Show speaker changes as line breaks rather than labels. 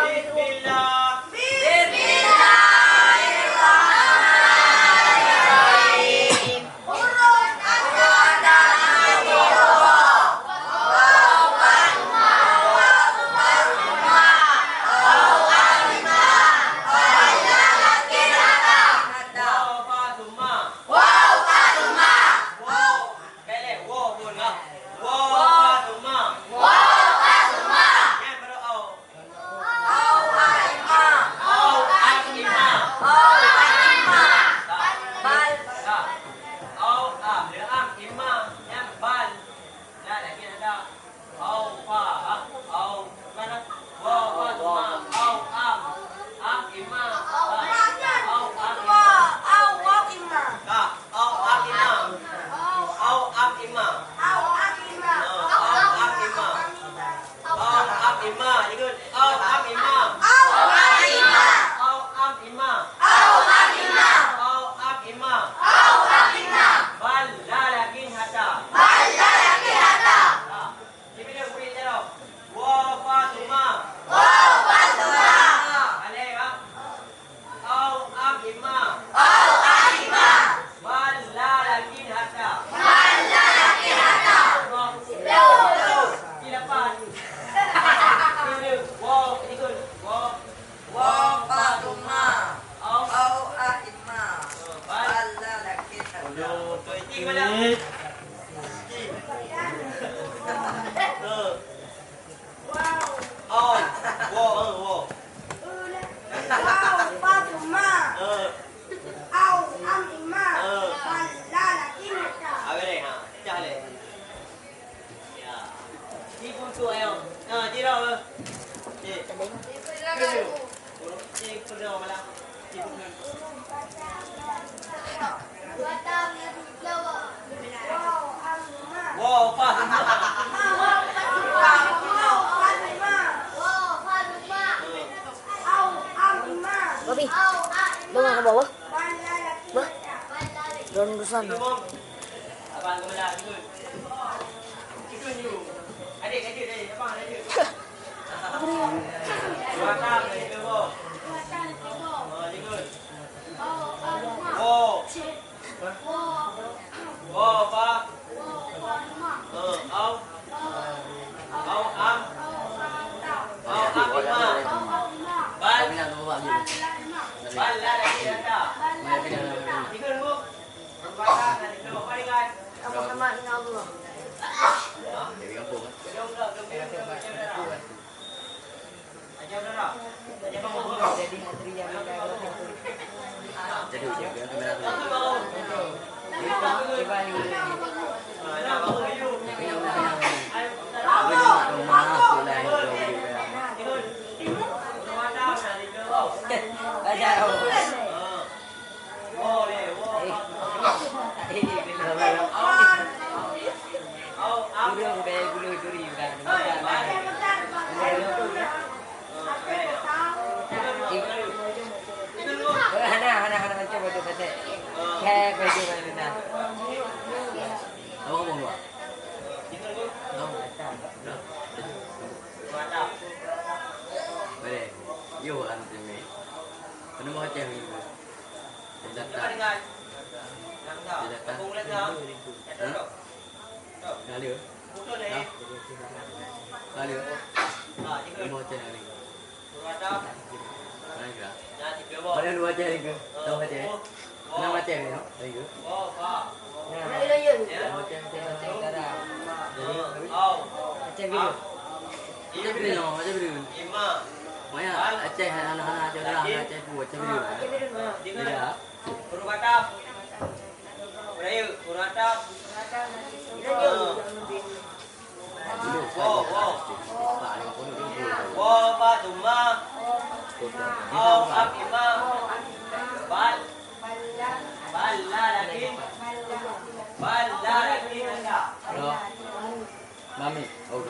Bismillah. Wow.
Wow, Fatima. Au, Amima. Lala, Kinata.
Apa ni? Jalan. Ya. Di buku ayo. Di dah. Di. Di pernah malam. Di buku. Wow, Fatima.
Babi, bawa ke bawah. Bah, daun rusan.
Abang kebelah cikgu. Cikgu you. Adik tadi, abang adik.
Apa dia?
Makan cikgu. Cikgu. Oh. Oh, Pak. Au. Au am. Au am lima. Bal. Bal lah lagi ada. Cikgu dulu. Berbakat dan cikgu mari guys.
Sama-sama dengan Allah.
Dari kampung kan?
Jom dah, jom dah. Jom dah. Jadi bang
Jadi menteri yang
Jadi dia kamera tu.
coba ni.
Nah, baru you.
Apa nak rumah sulai
Baca tahu.
Oh, le, oh.
Guru duri bukan. Hana macam betul betul. Kayak baju mana?
Apa ngomong dua? Boleh. Yo kan sini. Penuh macam ni. Datang. Lalu. Lalu. Penuh macam ni. Mana dua macam ni ke? Tahu macam ni? Mana macam ni? Lagi ke?
Macam cara. Macam gitu.
Macam biru, macam biru. Maya, Aceh anak-anak Aceh orang Aceh buat macam biru. Tidak.
Purwata. Berayu, Purwata. Wow, Pak Tuma. Oh, Abima. Bal. Balla lagi. Balla lagi ada.
Mami, oh,